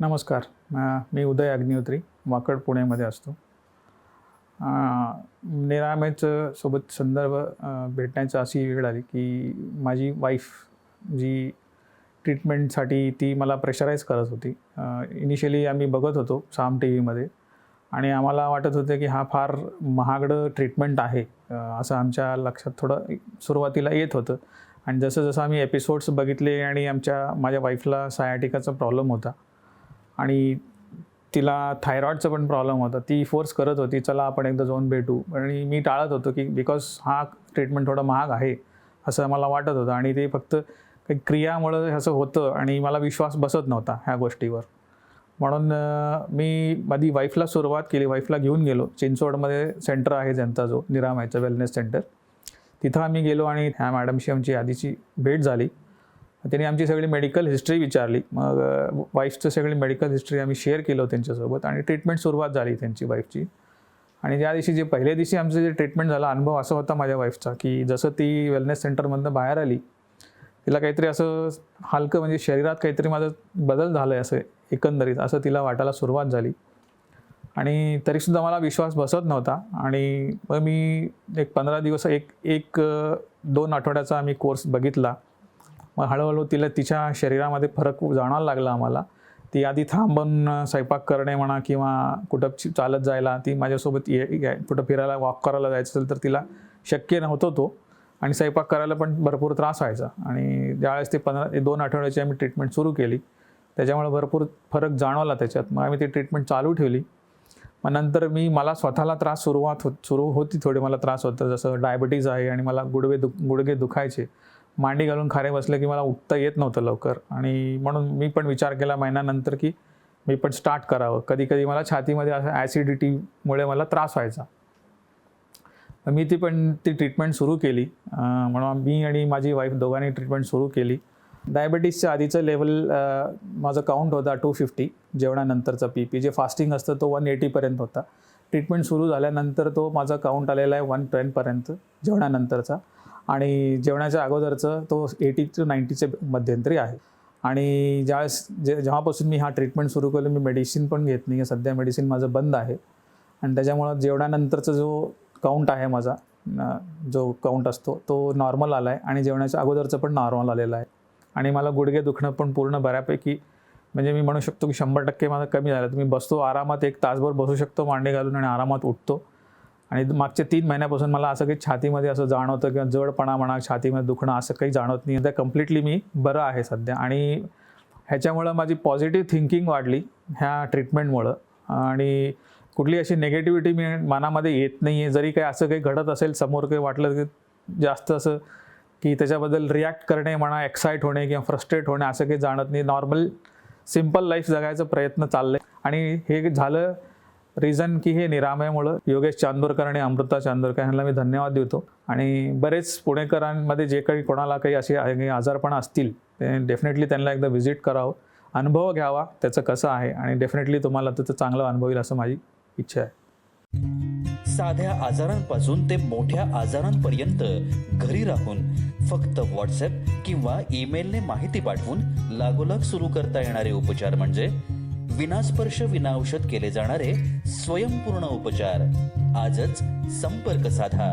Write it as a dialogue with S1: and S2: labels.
S1: नमस्कार. मी उदय अग्निहोत्री, वाकड पुण्यामध्ये असतो. निरामेचं सोबत संदर्भ भेटण्याची अशी वेळ आली की माझी वाईफ जी ट्रीटमेंटसाठी ती मला प्रेशराईज करत होती. इनिशियली आम्ही बघत होतो साम टी व्हीमध्ये आणि आम्हाला वाटत होतं की हा फार महागडं ट्रीटमेंट आहे, असं आमच्या लक्षात थोडं सुरुवातीला येत होतं. आणि जसं जसं आम्ही एपिसोड्स बघितले आणि माझ्या वाईफला सायाटिकाचा प्रॉब्लेम होता आणि तिला थायरॉईडचा पण प्रॉब्लेम होता. ती फोर्स करत होती, चला आपण एकदा जाऊन भेटू, आणि मी टाळत होतो की बिकॉज हा ट्रीटमेंट थोडा महाग आहे असं मला वाटत होतं आणि ते फक्त काही क्रियामुळं असं होतं आणि मला विश्वास बसत नव्हता ह्या गोष्टीवर. म्हणून मी माझी वाईफला सुरुवात केली. वाईफला घेऊन गेलो. चिंचवडमध्ये सेंटर आहे त्यांचा जो निरामयचं वेलनेस सेंटर, तिथं आम्ही गेलो आणि ह्या मॅडमशी आमची आधीची भेट झाली. त्यांनी आमची सगळी मेडिकल हिस्ट्री विचारली. मग वाईफचं सगळी मेडिकल हिस्ट्री आम्ही शेअर केलं त्यांच्यासोबत आणि ट्रीटमेंट सुरुवात झाली त्यांची वाईफची. आणि त्या दिवशी पहिल्या दिवशी आमचं जे ट्रीटमेंट झाला, अनुभव असा होता माझ्या वाईफचा की जसं ती वेलनेस सेंटरमधनं बाहेर आली, तिला काहीतरी असं हलकं म्हणजे शरीरात काहीतरी माझं बदल झालं आहे असं एकंदरीत असं तिला वाटायला सुरुवात झाली. आणि तरीसुद्धा मला विश्वास बसत नव्हता. आणि मग मी एक 15 दिवस एक 2 आठवड्याचा आम्ही कोर्स बघितला. मग हळूहळू तिला तिच्या शरीरामध्ये फरक जाणवायला लागला आम्हाला. ती आधी थांबून स्वयंपाक करणे म्हणा किंवा कुठं चालत जायला, ती माझ्यासोबत कुठं फिरायला वॉक करायला जायचं असेल तर तिला शक्य नव्हतं तो, आणि स्वयंपाक करायला पण भरपूर त्रास व्हायचा. आणि ज्यावेळेस ते 2 आठवड्याची आम्ही ट्रीटमेंट सुरू केली, त्याच्यामुळे भरपूर फरक जाणवला त्याच्यात. मग आम्ही ती ट्रीटमेंट चालू ठेवली. मग नंतर मला स्वतःला त्रास सुरू होती, थोडी मला त्रास होता, जसं डायबिटीज आहे आणि मला गुडघे दुखायचे. मांडी घालून खारे बसले की मला उठता येत नव्हतं लवकर. आणि म्हणून मी पण विचार केला महिन्यानंतर की मी पण स्टार्ट करावं. कधी कधी मला छातीमध्ये असं ॲसिडिटीमुळे मला त्रास व्हायचा. मी ती ट्रीटमेंट सुरू केली. म्हणून मी आणि माझी वाईफ दोघांनी ट्रीटमेंट सुरू केली. डायबिटीसच्या आधीचं लेवल माझं काउंट होता 250. जेवणानंतरचा PP जे फास्टिंग असतं तो 180पर्यंत होता. ट्रीटमेंट सुरू झाल्यानंतर तो माझा काउंट आलेला आहे 110पर्यंत जेवणानंतरचा, आणि जेवणाच्या अगोदरचं तो 80 to 90च्या मध्यंतरी आहे. आणि जेव्हापासून मी हा ट्रीटमेंट सुरू केलं, मी मेडिसिन पण घेत नाही आहे. सध्या मेडिसिन माझं बंद आहे. आणि त्याच्यामुळं जेवणानंतरचा जो काउंट आहे माझा, जो काउंट असतो तो नॉर्मल आला आहे आणि जेवणाच्या अगोदरचं पण नॉर्मल आलेलं आहे. आणि मला गुडघे दुखणं पण पूर्ण बऱ्यापैकी, म्हणजे मी म्हणू शकतो की 100% माझं कमी झालं. मी बसतो आरामात, 1 तासभर बसू शकतो मांडी घालून आणि आरामात उठतो. आणि मागच्या 3 महिन्यापासून मला असं काही छातीमध्ये असं जाणवतं किंवा जडपणा म्हणा, छातीमध्ये दुखणं असं काही जाणवत नाही. त्या कम्प्लिटली मी बरं आहे सध्या. आणि ह्याच्यामुळं माझी पॉझिटिव्ह थिंकिंग वाढली ह्या ट्रीटमेंटमुळं. आणि कुठली अशी निगेटिव्हिटी मी मनामध्ये येत नाही आहे. जरी काही असं काही घडत असेल, समोर काही वाटलं की जास्त असं की त्याच्याबद्दल रिॲक्ट करणे म्हणा, एक्साईट होणे किंवा फ्रस्ट्रेट होणे असं काही जाणत नाही. नॉर्मल सिम्पल लाईफ जगायचा प्रयत्न चाललं आहे. आणि हे झालं रिझन की हे निरामयमुळं. योगेश चांदोरकर आणि अमृता चांदोरकर यांना मी धन्यवाद देतो. आणि बरेच पुणेकरांमध्ये जे काही कोणाला काही असे आजारपण असतील, ते डेफिनेटली त्यांना एकदा व्हिजिट करावं, अनुभव घ्यावा त्याचं कसं आहे, आणि डेफिनेटली तुम्हाला त्याचं चांगलं अनुभव येईल असं माझी इच्छा आहे.
S2: साध्या आजारांपासून ते मोठ्या आजारांपर्यंत घरी राहून फक्त व्हॉट्सअप किंवा ईमेलने माहिती पाठवून लागोलाग सुरू करता येणारे उपचार म्हणजे विनास्पर्श विनाऔषध केले जाणारे स्वयंपूर्ण उपचार. आजच संपर्क साधा.